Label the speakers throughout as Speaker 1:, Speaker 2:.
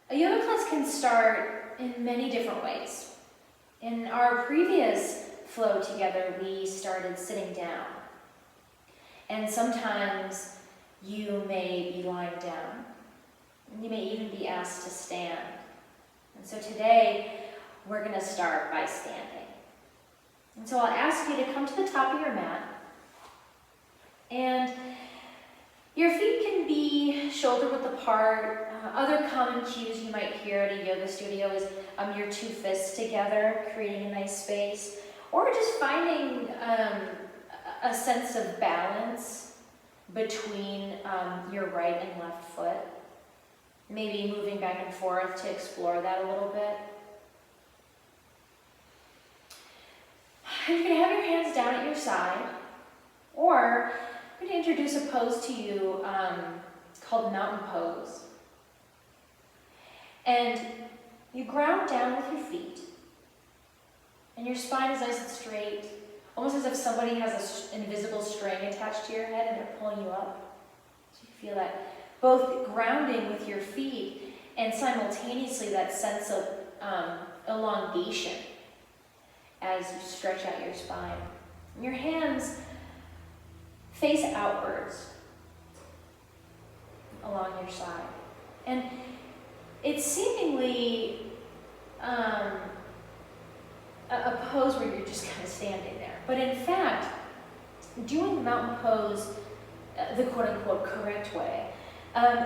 Speaker 1: A yoga class can start in many different ways. In our previous flow together, we started sitting down. And sometimes you may be lying down. And you may even be asked to stand. And so today, we're going to start by standing. And so I'll ask you to come to the top of your mat. And your feet can be shoulder width apart. Other common cues you might hear at a yoga studio is your two fists together, creating a nice space. Or just finding a sense of balance between your right and left foot. Maybe moving back and forth to explore that a little bit. You can have your hands down at your side, or I'm going to introduce a pose to you called mountain pose. And you ground down with your feet, and your spine is nice and straight, almost as if somebody has an invisible string attached to your head and they're pulling you up. So you feel that both grounding with your feet and simultaneously that sense of elongation as you stretch out your spine. And your hands face outwards along your side. And it's seemingly a pose where you're just kind of standing there. But in fact, doing the mountain pose the quote-unquote correct way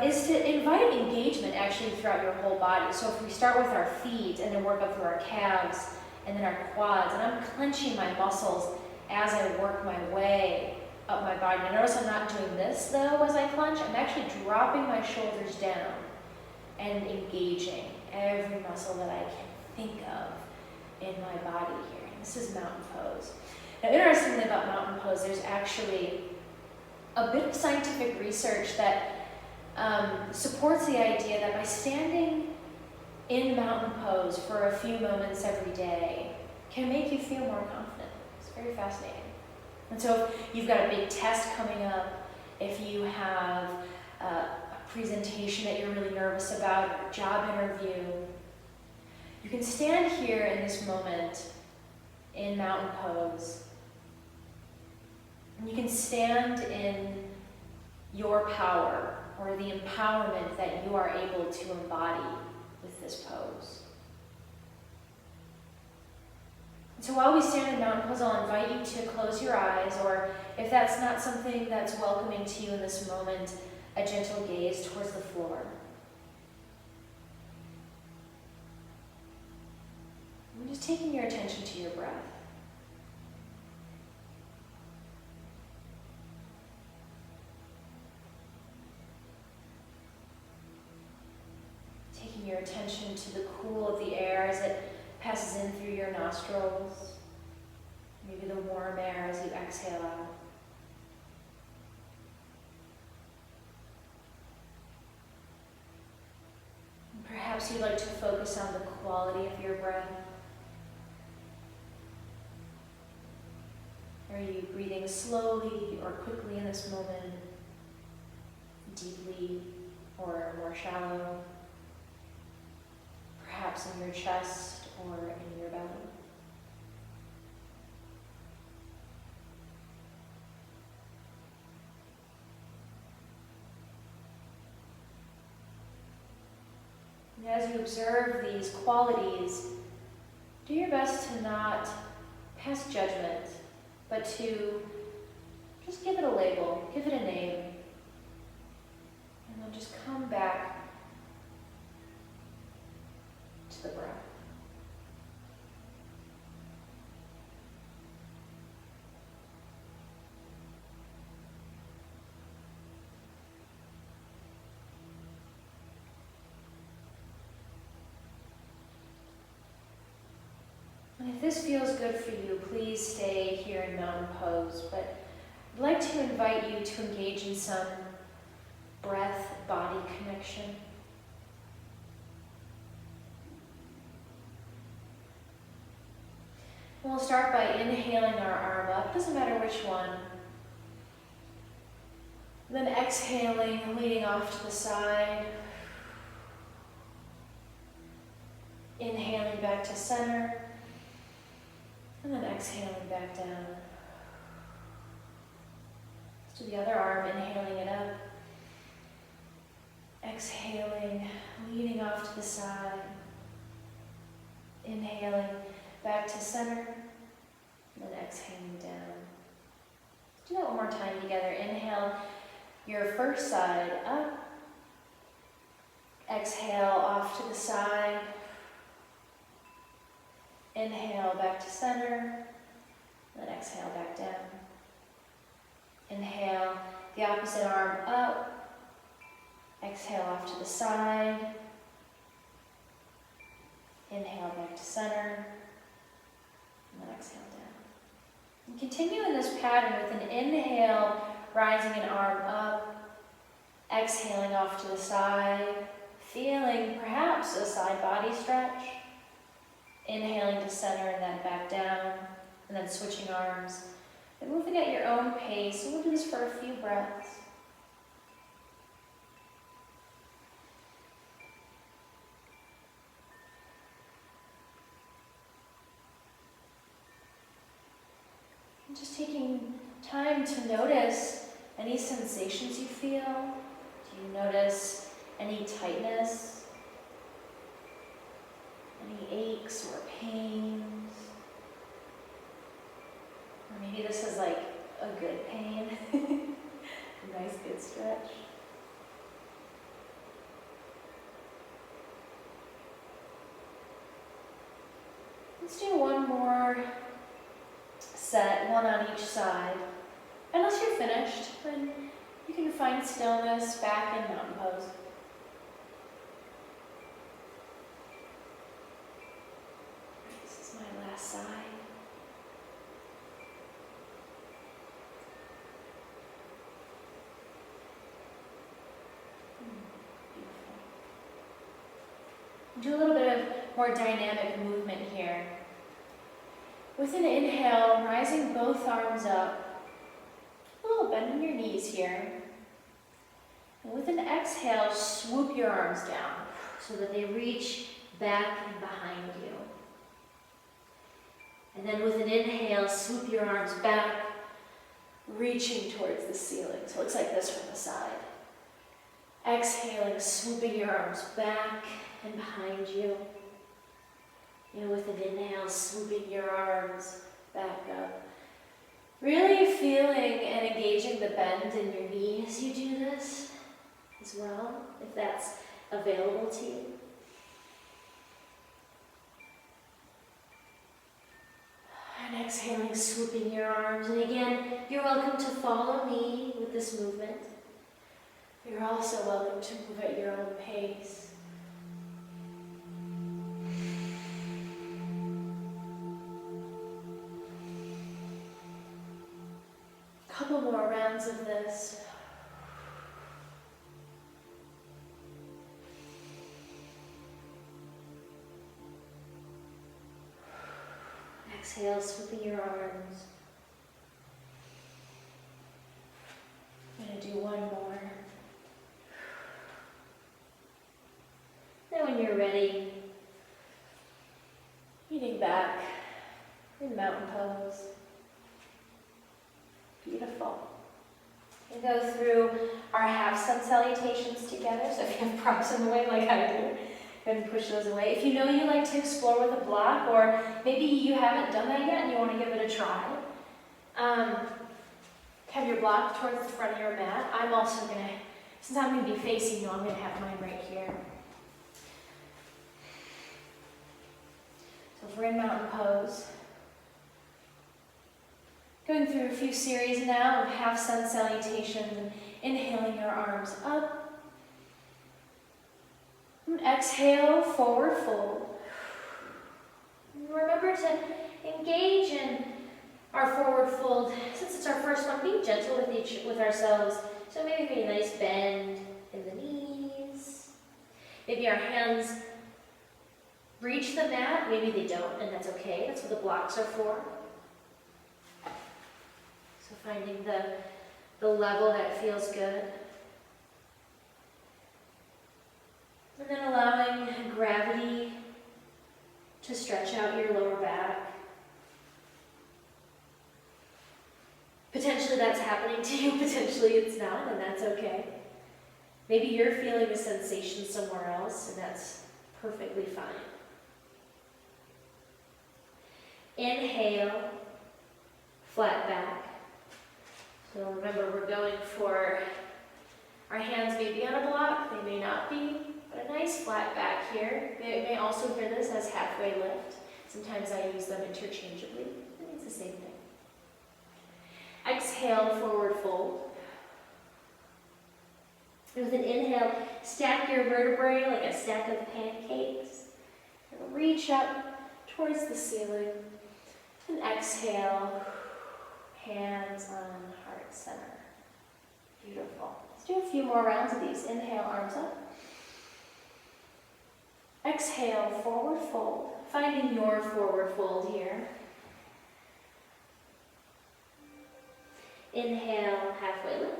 Speaker 1: is to invite engagement actually throughout your whole body. So if we start with our feet and then work up through our calves and then our quads, and I'm clenching my muscles as I work my way up my body. Now notice I'm not doing this though as I clench. I'm actually dropping my shoulders down and engaging every muscle that I can think of in my body here. And this is mountain pose. Now interestingly about mountain pose, there's actually a bit of scientific research that supports the idea that by standing in mountain pose for a few moments every day can make you feel more confident. It's very fascinating. And so if you've got a big test coming up, if you have a presentation that you're really nervous about, or a job interview, you can stand here in this moment in mountain pose. And you can stand in your power or the empowerment that you are able to embody with this pose. So while we stand in mountain pose, I'll invite you to close your eyes, or if that's not something that's welcoming to you in this moment, a gentle gaze towards the floor. And just taking your attention to your breath. Taking your attention to the cool of the air as it passes in through your nostrils, maybe the warm air as you exhale out. And perhaps you'd like to focus on the quality of your breath. Are you breathing slowly or quickly in this moment, deeply or more shallow? Perhaps in your chest or in your belly. And as you observe these qualities, do your best to not pass judgment, but to just give it a label, give it a name, and then just come back to the breath. And if this feels good for you, please stay here in mountain pose, but I'd like to invite you to engage in some breath-body connection. We'll start by inhaling our arm up, doesn't matter which one. Then exhaling, leading off to the side. Inhaling back to center, and then exhaling back down. Let's do the other arm, inhaling it up. Exhaling, leaning off to the side. Inhaling back to center, and then exhaling down. Let's do that one more time together. Inhale your first side up. Exhale off to the side. Inhale back to center, and then exhale back down. Inhale the opposite arm up. Exhale off to the side. Inhale back to center, and then exhale down. And continue in this pattern with an inhale, rising an arm up, exhaling off to the side, feeling perhaps a side body stretch. Inhaling to center and then back down, and then switching arms. And moving at your own pace. We'll do this for a few breaths. And just taking time to notice any sensations you feel. Do you notice any tightness? Any aches or pains? Or maybe this is like a good pain. A nice good stretch. Let's do one more set, one on each side. Unless you're finished, then you can find stillness back in mountain pose. Side. Beautiful. Do a little bit of more dynamic movement here. With an inhale, rising both arms up, a little bend in your knees here. And with an exhale, swoop your arms down so that they reach back and behind you. And then with an inhale, swoop your arms back, reaching towards the ceiling. So it looks like this from the side. Exhaling, swooping your arms back and behind you. And with an inhale, swooping your arms back up. Really feeling and engaging the bend in your knee as you do this as well, if that's available to you. And exhaling, swooping your arms. And again, you're welcome to follow me with this movement. You're also welcome to move at your own pace. A couple more rounds of this. Exhale, swooping your arms. I'm going to do one more. Then when you're ready, leaning back in mountain pose. Beautiful. We go through our half sun salutations together. So if you have props in the way like I do, go ahead and push those away. If you know you like to explore with a block, or maybe you haven't done that yet and you want to give it a try, have your block towards the front of your mat. I'm also going to, since I'm going to be facing you, I'm going to have mine right here. So if we're in mountain pose, going through a few series now of half sun salutations and inhaling your arms up. And exhale, forward fold. Remember to engage in our forward fold. Since it's our first one, be gentle with ourselves. So maybe a nice bend in the knees. Maybe our hands reach the mat. Maybe they don't, and that's okay. That's what the blocks are for. So finding the level that feels good. And then allowing gravity that's happening to you, potentially it's not, and that's okay. Maybe you're feeling the sensation somewhere else, and that's perfectly fine. Inhale, flat back. So remember, we're going for, our hands may be on a block, they may not be, but a nice flat back here. You may also hear this as halfway lift. Sometimes I use them interchangeably. It's the same thing. Exhale, forward fold. And with an inhale, stack your vertebrae like a stack of pancakes. And reach up towards the ceiling. And exhale, hands on heart center. Beautiful. Let's do a few more rounds of these. Inhale, arms up. Exhale, forward fold. Finding your forward fold here. Inhale, halfway lift.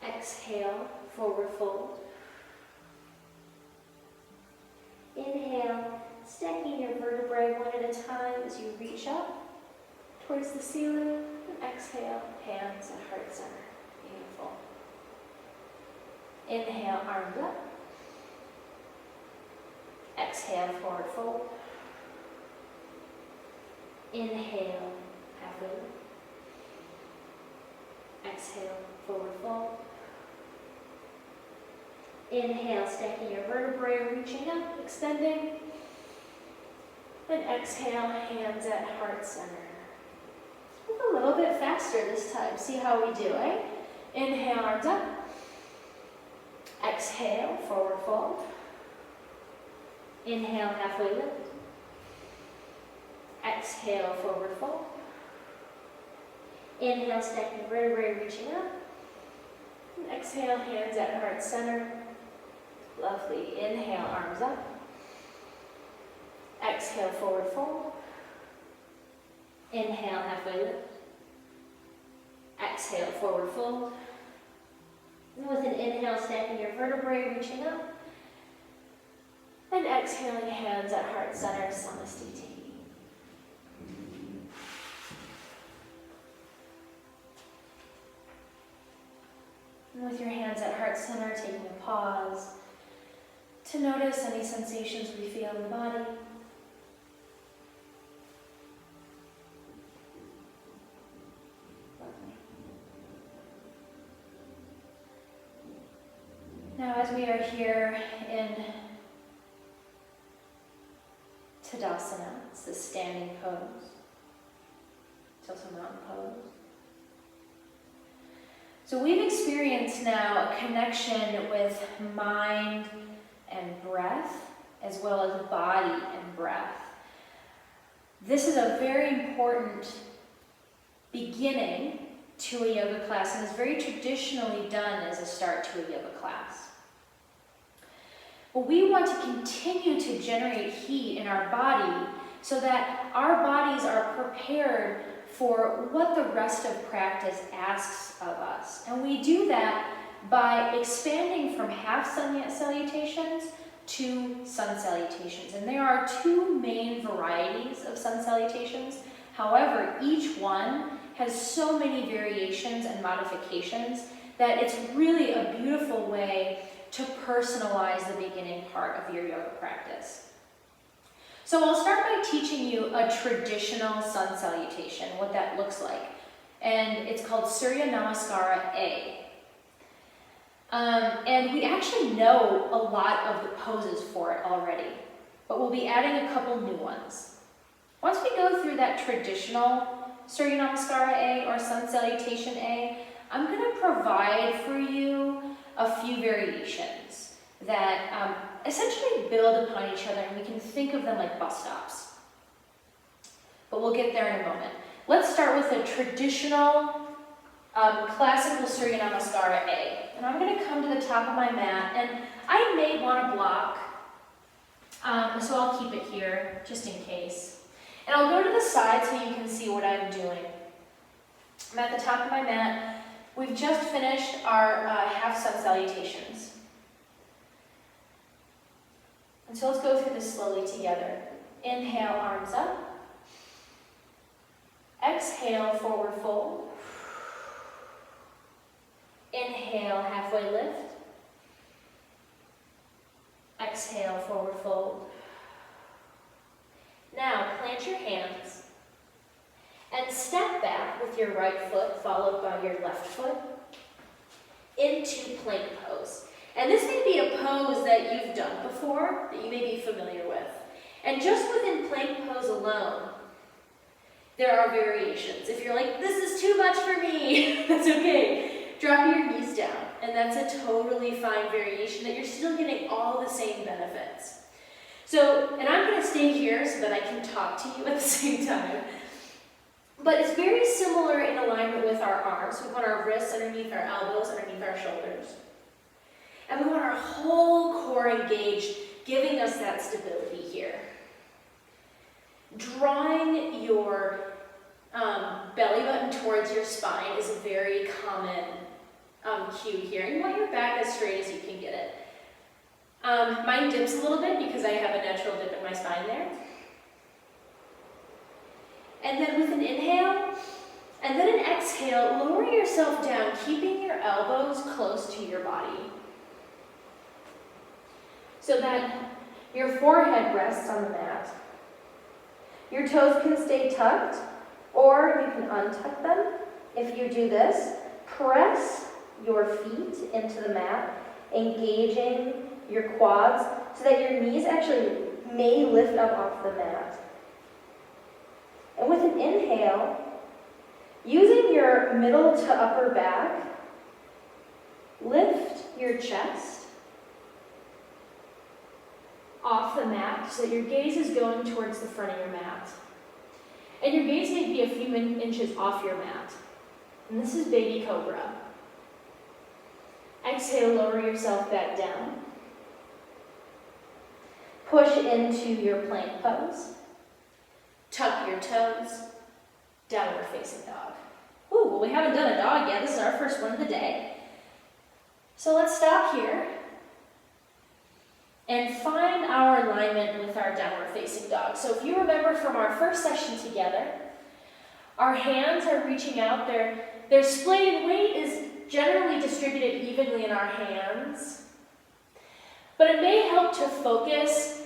Speaker 1: Exhale, forward fold. Inhale, stacking your vertebrae one at a time as you reach up towards the ceiling. And exhale, hands at heart center. Beautiful. Inhale, arms up. Exhale, forward fold. Inhale, halfway lift. Exhale, forward fold. Inhale, stacking your vertebrae, reaching up, extending. And exhale, hands at heart center. Move a little bit faster this time. See how we do, eh? Inhale, arms up. Exhale, forward fold. Inhale, halfway lift. Exhale, forward fold. Inhale, stacking vertebrae, reaching up. And exhale, hands at heart center. Lovely. Inhale, arms up. Exhale, forward fold. Inhale, halfway lift. Exhale, forward fold. And with an inhale, stacking your vertebrae, reaching up. And exhaling, hands at heart center, Samastiti. And with your hands at heart center, taking a pause to notice any sensations we feel in the body. Now, as we are here in Tadasana, it's the standing pose. It's also mountain pose. So we've experienced now a connection with mind and breath, as well as body and breath. This is a very important beginning to a yoga class, and is very traditionally done as a start to a yoga class. But we want to continue to generate heat in our body so that our bodies are prepared for what the rest of practice asks of us. And we do that by expanding from half sun salutations to sun salutations. And there are two main varieties of sun salutations. However, each one has so many variations and modifications that it's really a beautiful way to personalize the beginning part of your yoga practice. So I'll start by teaching you a traditional sun salutation, what that looks like. And it's called Surya Namaskara A. And we actually know a lot of the poses for it already, but we'll be adding a couple new ones. Once we go through that traditional Surya Namaskara A or Sun Salutation A, I'm going to provide for you a few variations that essentially build upon each other, and we can think of them like bus stops. But we'll get there in a moment. Let's start with a traditional classical Surya Namaskara A. And I'm going to come to the top of my mat, and I may want to block, so I'll keep it here just in case. And I'll go to the side so you can see what I'm doing. I'm at the top of my mat. We've just finished our half sun salutations. And so let's go through this slowly together. Inhale, arms up. Exhale, forward fold. Inhale, halfway lift. Exhale, forward fold. Now, plant your hands and step back with your right foot followed by your left foot into plank pose. And this may be a pose that you've done before, that you may be familiar with. And just within plank pose alone, there are variations. If you're like, this is too much for me, that's okay. Drop your knees down, and that's a totally fine variation that you're still getting all the same benefits. So, and I'm going to stay here so that I can talk to you at the same time. But it's very similar in alignment with our arms. We want our wrists underneath our elbows, underneath our shoulders. And we want our whole core engaged, giving us that stability here. Drawing your belly button towards your spine is a very common cue here. You want your back as straight as you can get it. Mine dips a little bit because I have a natural dip in my spine there. And then with an inhale, and then an exhale, lower yourself down, keeping your elbows close to your body. So that your forehead rests on the mat. Your toes can stay tucked, or you can untuck them. If you do this, press your feet into the mat, engaging your quads so that your knees actually may lift up off the mat. And with an inhale, using your middle to upper back, lift your chest off the mat so that your gaze is going towards the front of your mat. And your gaze may be a few inches off your mat. And this is baby cobra. Exhale, lower yourself back down. Push into your plank pose. Tuck your toes. Downward facing dog. Ooh, well, we haven't done a dog yet. This is our first one of the day. So let's stop here and find our alignment with our downward facing dog. So if you remember from our first session together, our hands are reaching out. Their splayed weight is generally distributed evenly in our hands. But it may help to focus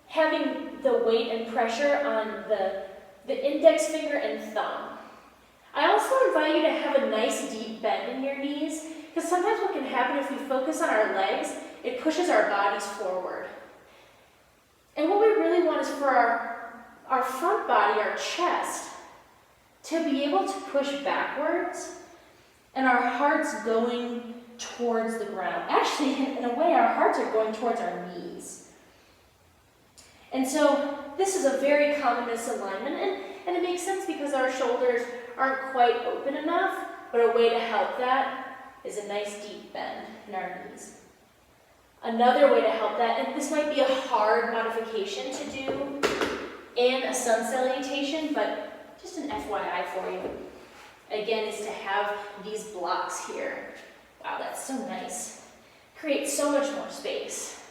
Speaker 1: having the weight and pressure on the index finger and thumb. I also invite you to have a nice deep bend in your knees, because sometimes what can happen if we focus on our legs, it pushes our bodies forward. And what we really want is for our front body, our chest, to be able to push backwards and our hearts going towards the ground. Actually, in a way, our hearts are going towards our knees. And so this is a very common misalignment, and it makes sense because our shoulders aren't quite open enough, but a way to help that is a nice deep bend in our knees. Another way to help that, and this might be a hard modification to do in a sun salutation, but just an FYI for you, again, is to have these blocks here. Wow, that's so nice. Creates so much more space.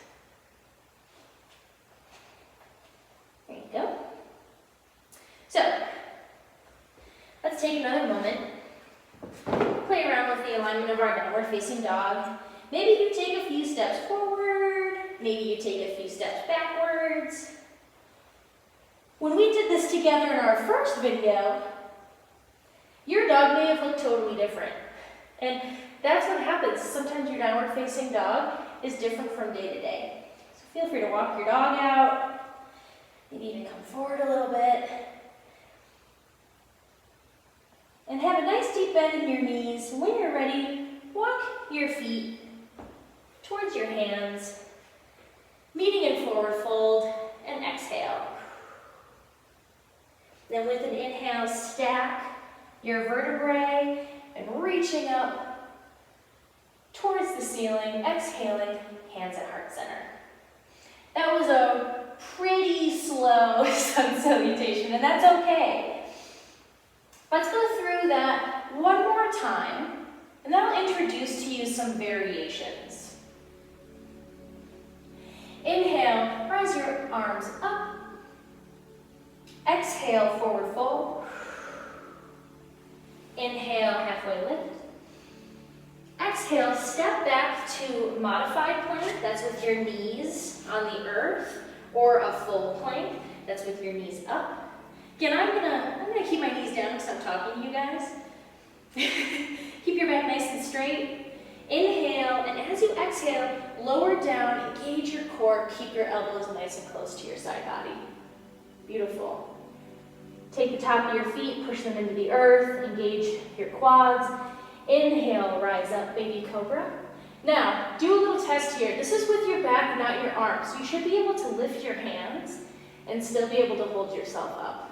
Speaker 1: There you go. So, let's take another moment. Play around with the alignment of our downward facing dog. Maybe you take a few steps forward. Maybe you take a few steps backwards. When we did this together in our first video, your dog may have looked totally different. And that's what happens. Sometimes your downward facing dog is different from day to day. So feel free to walk your dog out. Maybe even come forward a little bit. And have a nice deep bend in your knees. And when you're ready, walk your feet towards your hands, meeting in forward fold, and exhale. Then with an inhale, stack your vertebrae and reaching up towards the ceiling, exhaling, hands at heart center. That was a pretty slow sun salutation, and that's okay. Let's go through that one more time, and then I'll introduce to you some variations. Inhale, rise your arms up. Exhale, forward fold. Inhale, halfway lift. Exhale, step back to modified plank. That's with your knees on the earth, or a full plank. That's with your knees up. Again, I'm gonna keep my knees down because I'm talking to you guys. Keep your back nice and straight. Inhale, and as you exhale, lower down, engage your core, keep your elbows nice and close to your side body. Beautiful. Take the top of your feet, push them into the earth, engage your quads. Inhale, rise up, baby cobra. Now, do a little test here. This is with your back, not your arms. You should be able to lift your hands and still be able to hold yourself up.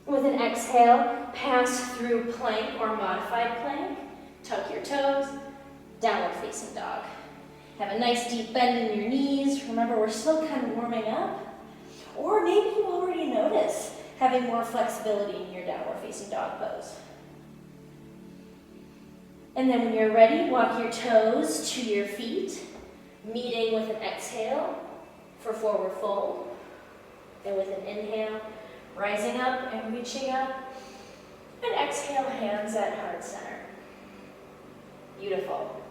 Speaker 1: With an exhale, pass through plank or modified plank. Tuck your toes, downward facing dog. Have a nice deep bend in your knees. Remember, we're still kind of warming up. Or maybe you already notice having more flexibility in your downward facing dog pose. And then when you're ready, walk your toes to your feet, meeting with an exhale for forward fold. And with an inhale, rising up and reaching up. And exhale, hands at heart center. Beautiful.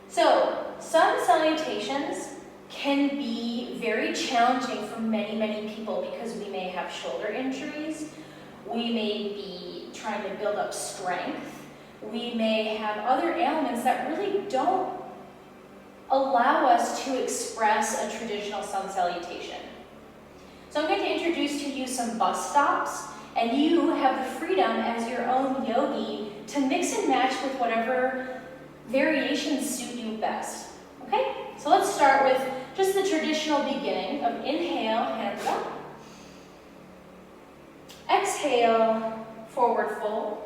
Speaker 1: So, sun salutations can be very challenging for many, many people because we may have shoulder injuries. We may be trying to build up strength. We may have other ailments that really don't allow us to express a traditional sun salutation. So I'm going to introduce to you some bus stops, and you have the freedom as your own yogi to mix and match with whatever variations suit you best. Okay? So let's start with just the traditional beginning of inhale, hands up. Exhale, forward fold.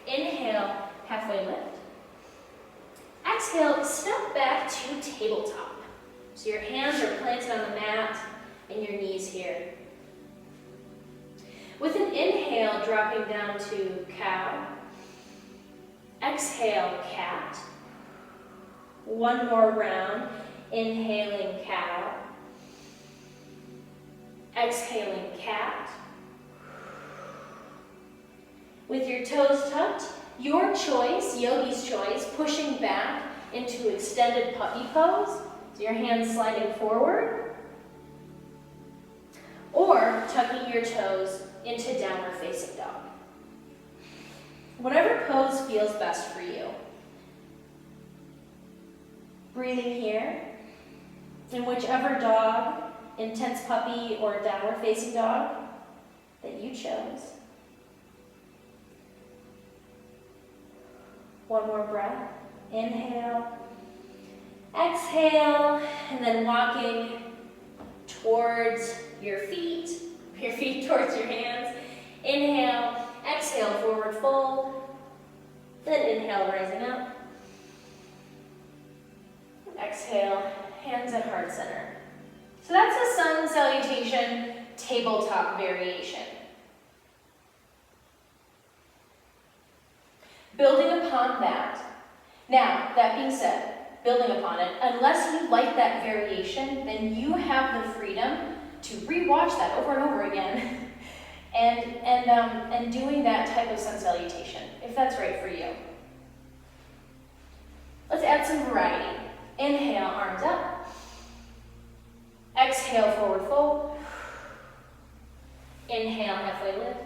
Speaker 1: Inhale, halfway lift. Exhale, step back to tabletop. So your hands are planted on the mat and your knees here. With an inhale, dropping down to cow. Exhale, cat. One more round. Inhaling, cow. Exhaling, cat. With your toes tucked, your choice, yogi's choice, pushing back into extended puppy pose. So your hands sliding forward. Or tucking your toes into downward facing dog. Whatever pose feels best for you. Breathing here. In whichever dog, intense puppy or downward facing dog, that you chose. One more breath. Inhale. Exhale. And then walking towards your feet towards your hands. Inhale. Exhale, forward fold. Then inhale, rising up. Exhale, hands at heart center. So that's a sun salutation tabletop variation. Building upon that. Now, that being said, building upon it, unless you like that variation, then you have the freedom to rewatch that over and over again and doing that type of sun salutation, if that's right for you. Let's add some variety. Inhale, arms up. Exhale, forward fold. Inhale, halfway lift.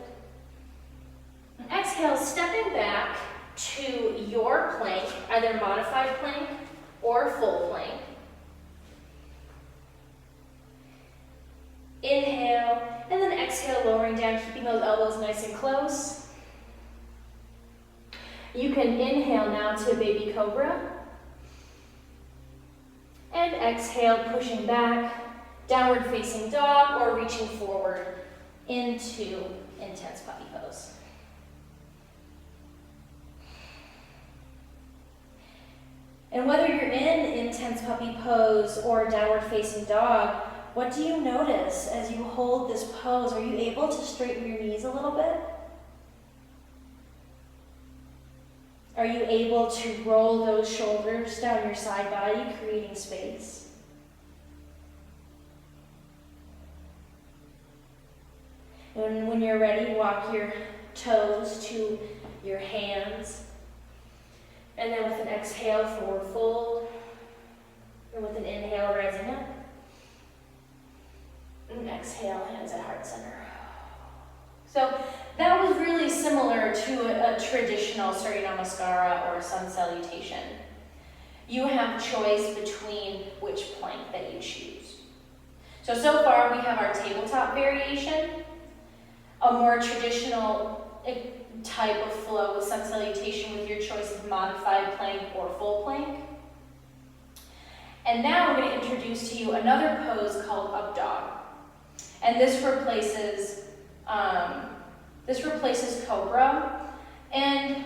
Speaker 1: And exhale, stepping back to your plank, either modified plank or full plank. Inhale, and then exhale, lowering down, keeping those elbows nice and close. You can inhale now to baby cobra. And exhale, pushing back, downward facing dog, or reaching forward into intense puppy pose. And whether you're in intense puppy pose or downward facing dog, what do you notice as you hold this pose? Are you able to straighten your knees a little bit? Are you able to roll those shoulders down your side body, creating space? And And when you're ready, walk your toes to your hands. And then with an exhale, forward fold. And with an inhale, rising up. And exhale, hands at heart center. So that was really similar to a traditional Surya Namaskara or Sun Salutation. You have choice between which plank that you choose. So far we have our tabletop variation, a more traditional type of flow with Sun Salutation with your choice of modified plank or full plank. And now I'm going to introduce to you another pose called Up Dog. And this replaces Cobra. And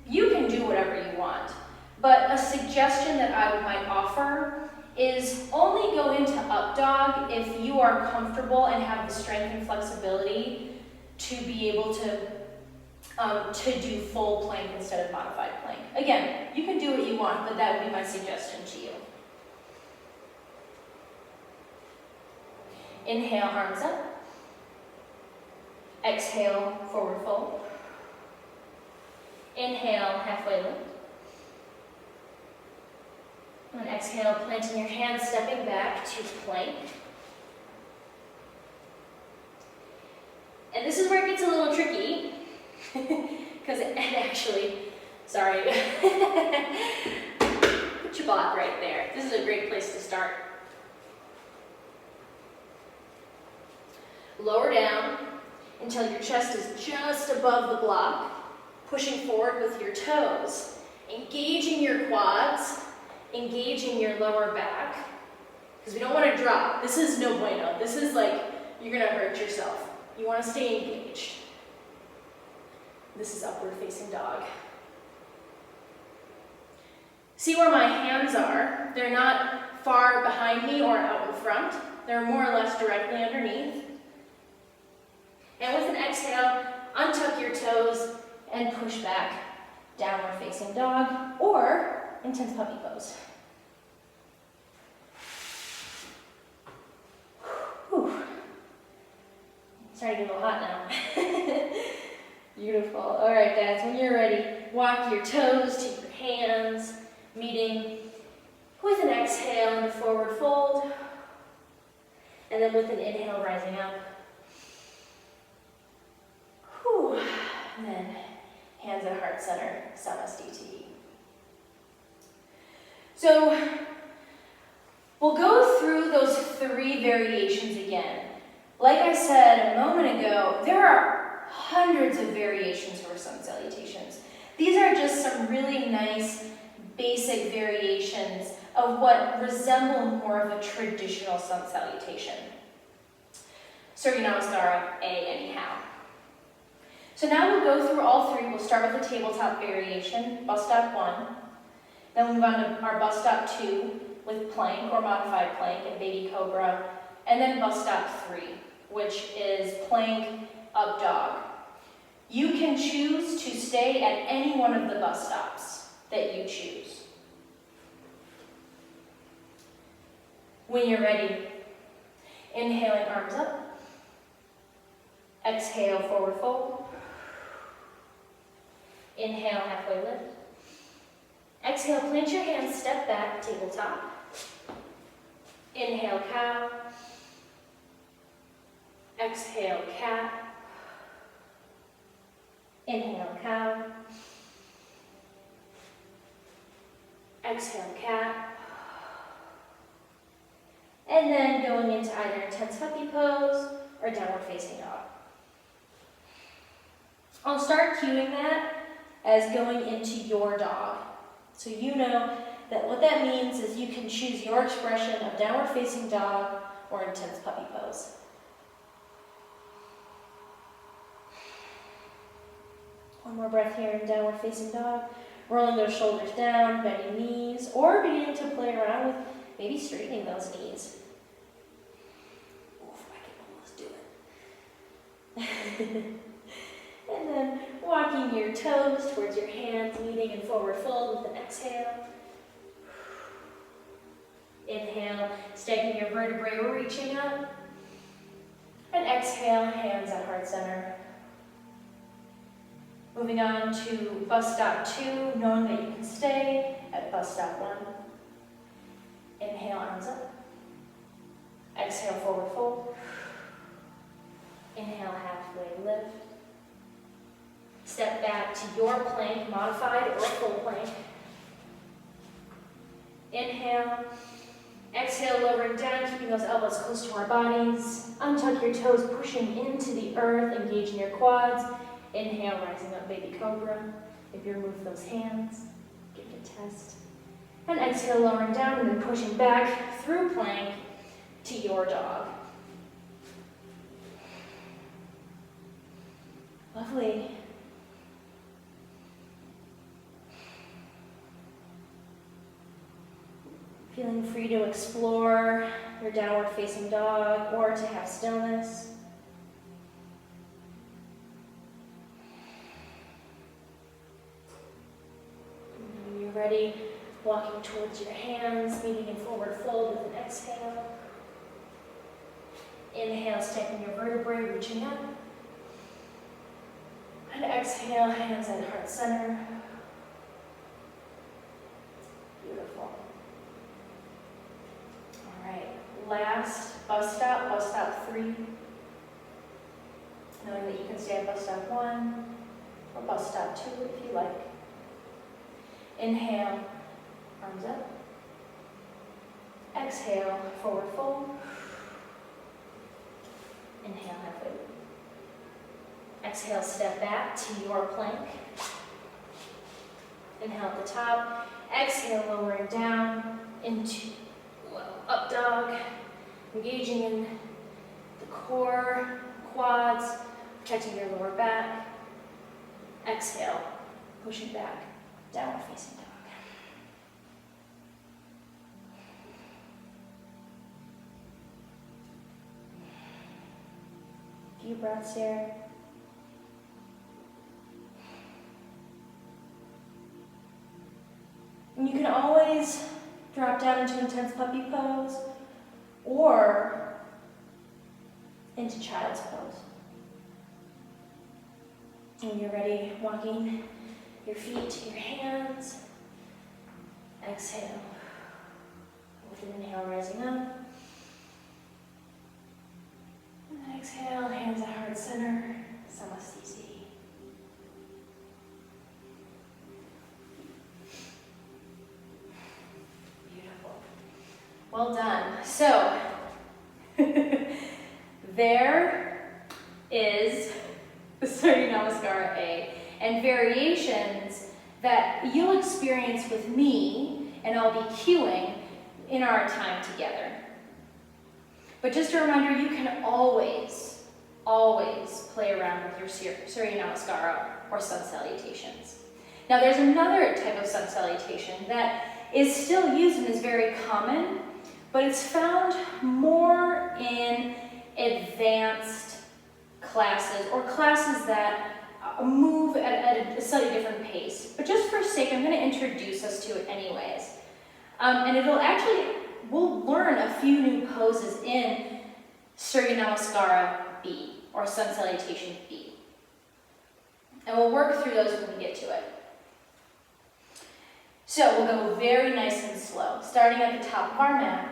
Speaker 1: you can do whatever you want. But a suggestion that I might offer is only go into Up Dog if you are comfortable and have the strength and flexibility to be able to do full plank instead of modified plank. Again, you can do what you want, but that would be my suggestion to you. Inhale, arms up. Exhale, forward fold. Inhale, halfway lift. And exhale, planting your hands, stepping back to plank. And this is where it gets a little tricky, because sorry, put your block right there. This is a great place to start. Lower down until your chest is just above the block, pushing forward with your toes, engaging your quads, engaging your lower back, because we don't want to drop. This is no bueno. This is like, you're going to hurt yourself. You want to stay engaged. This is upward facing dog. See where my hands are? They're not far behind me or out in front. They're more or less directly underneath. And with an exhale, untuck your toes and push back, downward facing dog, or intense puppy pose. Whew. Starting to get a little hot now. Beautiful. All right, dads, when you're ready, walk your toes to your hands, meeting with an exhale into forward fold, and then with an inhale, rising up. Whew. And then hands at heart center, Samasthiti. So we'll go through those 3 variations again. Like I said a moment ago, there are hundreds of variations for Sun Salutations. These are just some really nice, basic variations of what resemble more of a traditional Sun Salutation. Surya Namaskara, anyhow. So now we'll go through all 3. We'll start with the tabletop variation, bus stop 1. Then we'll move on to our bus stop 2 with plank or modified plank and baby cobra. And then bus stop 3, which is plank, up dog. You can choose to stay at any one of the bus stops that you choose. When you're ready, inhaling, arms up. Exhale, forward fold. Inhale, halfway lift. Exhale, plant your hands, step back, tabletop. Inhale, cow. Exhale, cat. Inhale, cow. Exhale, cat. And then going into either intense puppy pose or downward facing dog. I'll start cueing that as going into your dog. So you know that what that means is you can choose your expression of downward facing dog or intense puppy pose. One more breath here in downward facing dog. Rolling those shoulders down, bending knees, or beginning to play around with maybe straightening those knees. Oof, I can almost do it. And then walking your toes towards your hands, meeting in forward fold with an exhale. Inhale, stacking your vertebrae or reaching up. And exhale, hands at heart center. Moving on to bus stop 2, knowing that you can stay at bus stop 1. Inhale, arms up. Exhale, forward fold. Inhale, halfway lift. Step back to your plank, modified or full plank. Inhale. Exhale, lowering down, keeping those elbows close to our bodies. Untuck your toes, pushing into the earth, engaging your quads. Inhale, rising up, baby cobra. If you remove those hands, give it a test. And exhale, lowering down, and then pushing back through plank to your dog. Lovely. Feeling free to explore your downward facing dog or to have stillness. And when you're ready, walking towards your hands, meeting in forward fold with an exhale. Inhale, stacking your vertebrae, reaching up. And exhale, hands at heart center. Beautiful. All right, last bus stop 3. Knowing that you can stay at bus stop 1 or bus stop 2 if you like. Inhale, arms up. Exhale, forward fold. Inhale, halfway. Exhale, step back to your plank. Inhale at the top. Exhale, lowering down into up dog. Engaging in the core, quads, protecting your lower back. Exhale, pushing back, downward facing dog. Few breaths here. And you can always drop down into intense puppy pose or into child's pose. When you're ready, walking your feet to your hands. Exhale. With an inhale, rising up. And exhale, hands at heart center. Samasthiti. Well done. So, there is the Surya Namaskara A and variations that you'll experience with me, and I'll be cueing in our time together. But just a reminder, you can always play around with your Surya Namaskara or Sun Salutations. Now, there's another type of Sun Salutation that is still used and is very common, but it's found more in advanced classes or classes that move at a slightly different pace. But just for sake, I'm going to introduce us to it anyways. And we'll learn a few new poses in Surya Namaskara B or Sun Salutation B. And we'll work through those when we get to it. So we'll go very nice and slow, starting at the top of our mat.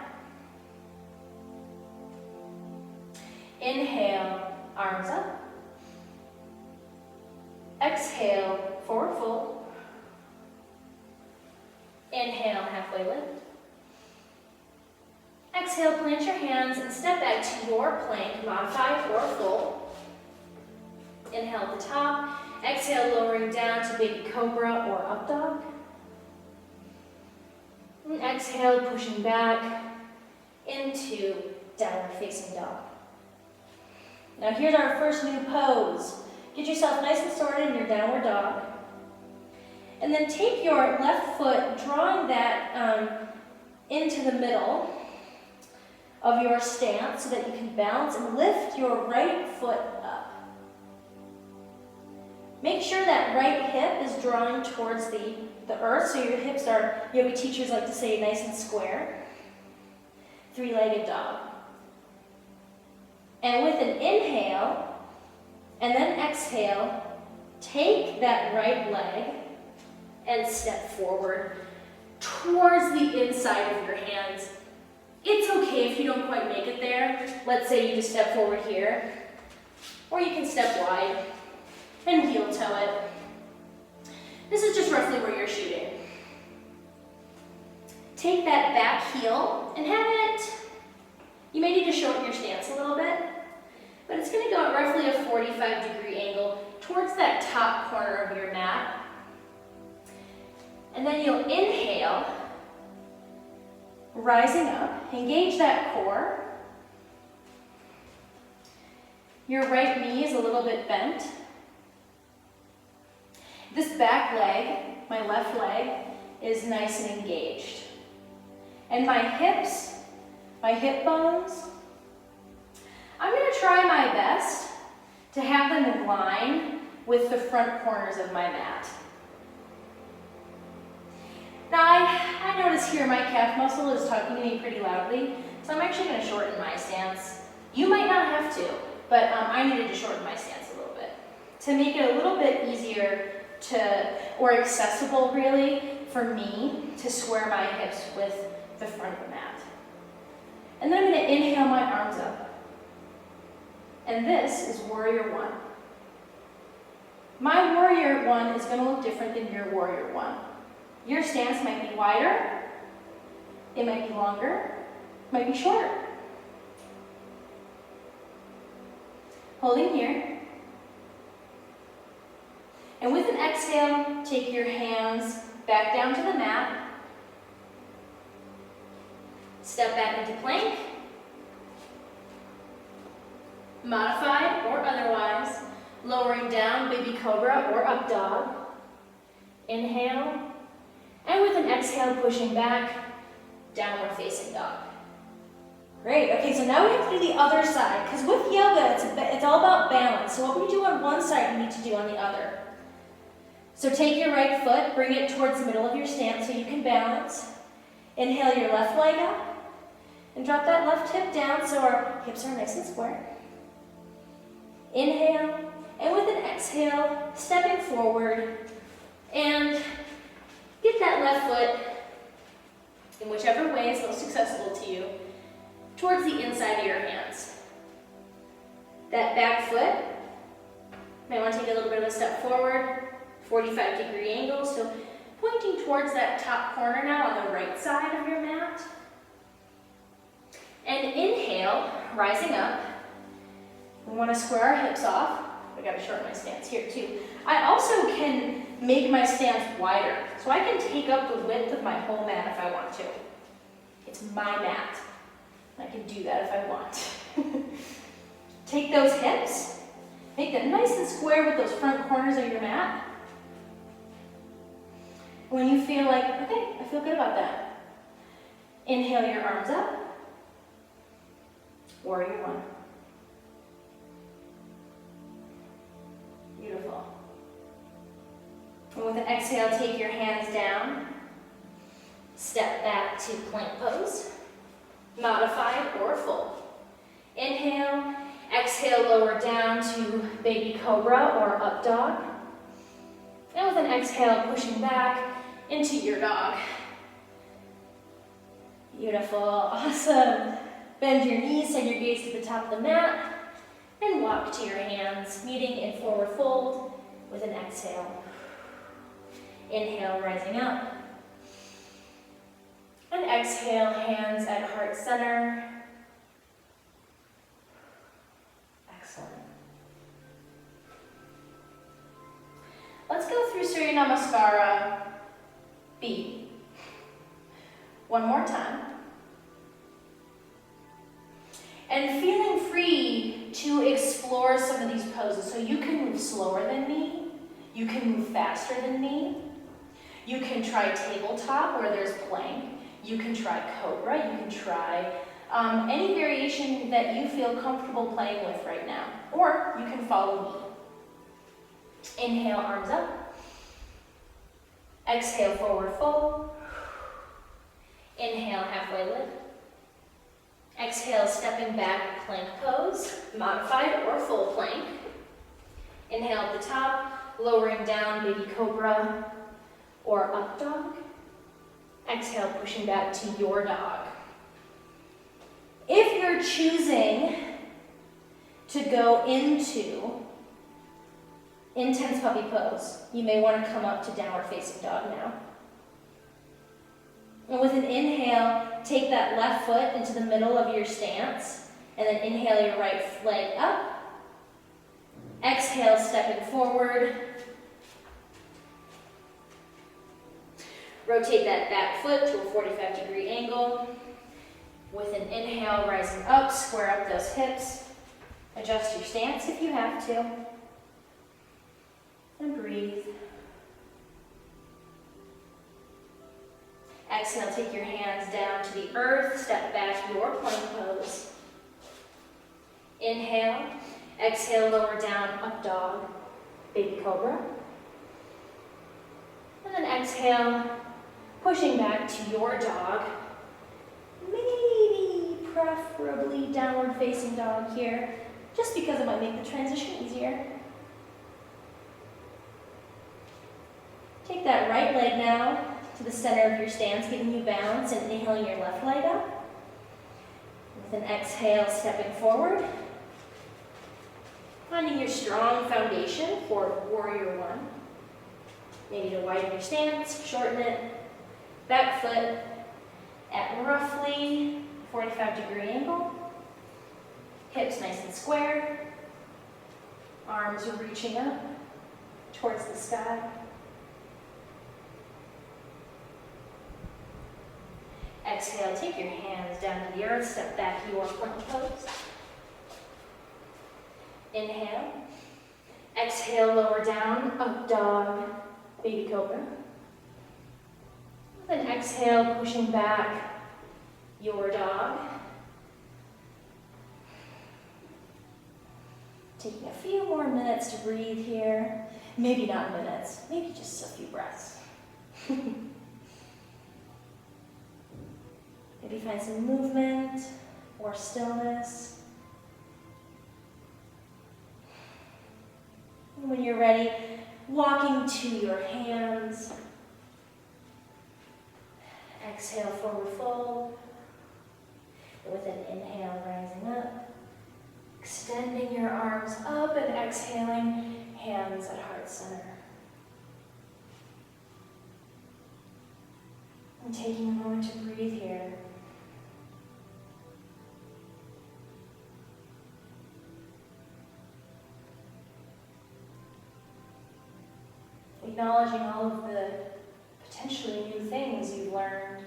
Speaker 1: Inhale, arms up. Exhale, forward fold. Inhale, halfway lift. Exhale, plant your hands and step back to your plank, modified or full. Inhale at the top. Exhale, lowering down to baby cobra or up dog. And exhale, pushing back into downward facing dog. Now here's our first new pose. Get yourself nice and sorted in your downward dog. And then take your left foot, drawing that into the middle of your stance so that you can balance and lift your right foot up. Make sure that right hip is drawing towards the earth, so your hips are, yoga teachers like to say, nice and square. Three-legged dog. And with an inhale, and then exhale, take that right leg and step forward towards the inside of your hands. It's okay if you don't quite make it there. Let's say you just step forward here, or you can step wide and heel toe it. This is just roughly where you're shooting. Take that back heel and have it, you may need to shorten your stance a little bit, but it's going to go at roughly a 45-degree angle towards that top corner of your mat. And then you'll inhale, rising up, engage that core. Your right knee is a little bit bent. This back leg, my left leg, is nice and engaged. And my hips, my hip bones, I'm going to try my best to have them in line with the front corners of my mat. Now I notice here my calf muscle is talking to me pretty loudly, so I'm actually going to shorten my stance. You might not have to, but I needed to shorten my stance a little bit to make it a little bit easier or accessible really, for me to square my hips with the front of the mat. And then I'm going to inhale my arms up. And this is warrior one. My warrior one is going to look different than your warrior one. Your stance might be wider, it might be longer, it might be shorter. Holding here. And with an exhale, take your hands back down to the mat. Step back into plank. Modified or otherwise. Lowering down, baby cobra or up dog. Inhale. And with an exhale, pushing back, downward facing dog. Great, okay, so now we have to do the other side, because with yoga, it's all about balance. So what we do on one side, we need to do on the other. So take your right foot, bring it towards the middle of your stance so you can balance. Inhale your left leg up, and drop that left hip down so our hips are nice and square. Inhale, and with an exhale, stepping forward, and get that left foot, in whichever way is most accessible to you, towards the inside of your hands. That back foot, may want to take a little bit of a step forward, 45-degree angle, so pointing towards that top corner now on the right side of your mat. And inhale, rising up. We want to square our hips off. I got to shorten my stance here too. I also can make my stance wider, so I can take up the width of my whole mat if I want to. It's my mat. I can do that if I want. Take those hips, make them nice and square with those front corners of your mat. When you feel like, okay, I feel good about that, inhale your arms up, warrior one. Beautiful. And with an exhale, take your hands down, step back to plank pose, modified or full. Inhale, exhale, lower down to baby cobra or up dog. And with an exhale, pushing back into your dog. Beautiful, awesome. Bend your knees, send your gaze to the top of the mat, and walk to your hands, meeting in forward fold with an exhale. Inhale, rising up. And exhale, hands at heart center. Excellent. Let's go through Surya Namaskara B. One more time. And feeling free to explore some of these poses. So you can move slower than me. You can move faster than me. You can try tabletop where there's plank. You can try cobra. You can try any variation that you feel comfortable playing with right now. Or you can follow me. Inhale, arms up. Exhale, forward fold. Inhale, halfway lift. Exhale, stepping back, plank pose, modified or full plank. Inhale at the top, lowering down, baby cobra or up dog. Exhale, pushing back to your dog. If you're choosing to go into intense puppy pose, you may want to come up to downward facing dog now. And with an inhale, take that left foot into the middle of your stance, and then inhale your right leg up. Exhale, stepping forward. Rotate that back foot to a 45-degree angle. With an inhale, rising up, square up those hips. Adjust your stance if you have to. And breathe. Exhale, take your hands down to the earth, step back, your plank pose. Inhale, exhale, lower down, up dog, baby cobra. And then exhale, pushing back to your dog. Maybe, preferably downward facing dog here, just because it might make the transition easier. Take that right leg now to the center of your stance, giving you balance, and inhaling your left leg up. With an exhale, stepping forward. Finding your strong foundation for warrior one. Maybe to widen your stance, shorten it. Back foot at roughly 45-degree angle. Hips nice and square. Arms are reaching up towards the sky. Exhale, take your hands down to the earth, step back, your plank pose. Inhale. Exhale, lower down, up dog, baby cobra. Then exhale, pushing back, your dog. Taking a few more minutes to breathe here. Maybe not minutes, maybe just a few breaths. Maybe find some movement or stillness. And when you're ready, walking to your hands. Exhale, forward fold. With an inhale, rising up. Extending your arms up and exhaling, hands at heart center. And taking a moment to breathe here. Acknowledging all of the potentially new things you've learned,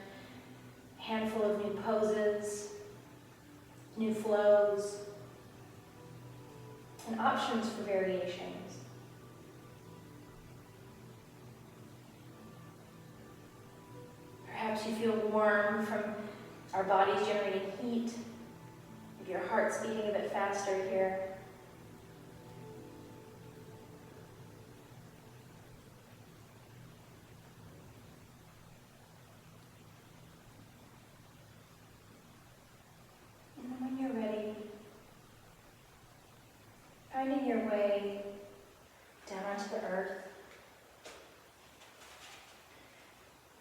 Speaker 1: a handful of new poses, new flows, and options for variations. Perhaps you feel warm from our bodies generating heat, if your heart's beating a bit faster here. Finding your way down onto the earth,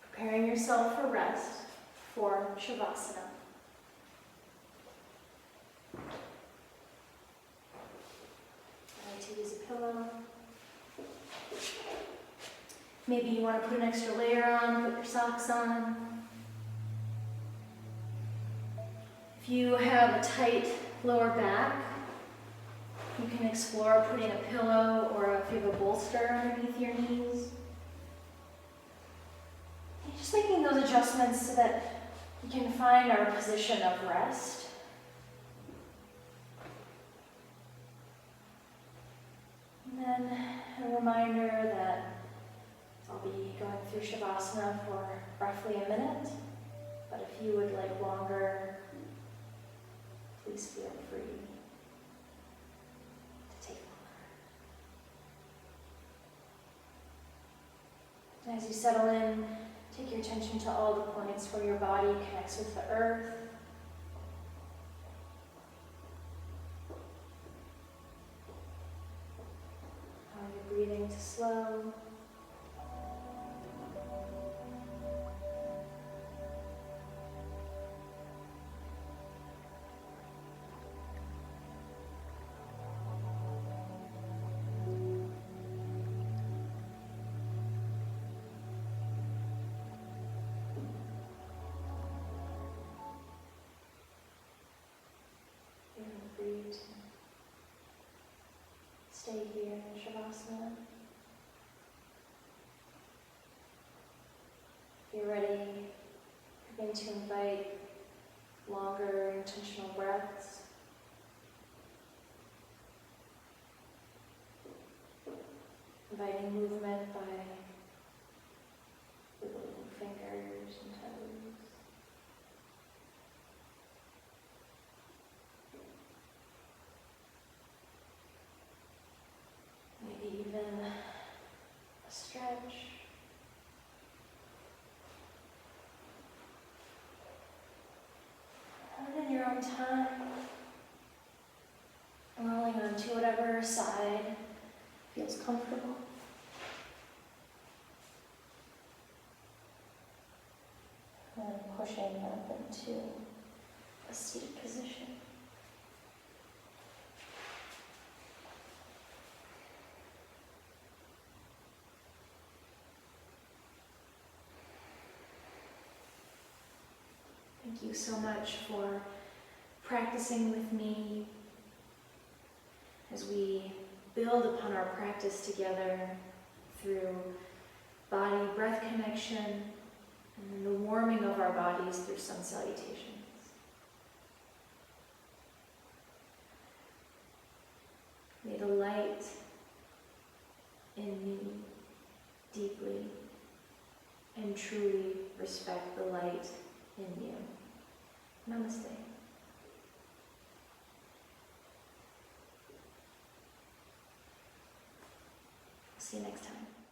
Speaker 1: preparing yourself for rest for Shavasana. I like to use a pillow. Maybe you want to put an extra layer on, put your socks on. If you have a tight lower back, you can explore putting a pillow or if you have a bolster underneath your knees. And just making those adjustments so that we can find our position of rest. And then a reminder that I'll be going through Shavasana for roughly a minute, but if you would like longer, please feel free. As you settle in, take your attention to all the points where your body connects with the earth. to slow. Feel free to stay here in Shavasana. If you're ready, begin to invite longer, intentional breaths. Inviting movement by wiggling fingers and toes. Maybe even a stretch. And in your own time, rolling onto whatever side feels comfortable. And pushing up into a seated position. Thank you so much for practicing with me as we build upon our practice together through body-breath connection and the warming of our bodies through Sun Salutations. May the light in me deeply and truly respect the light in you. Namaste. See you next time.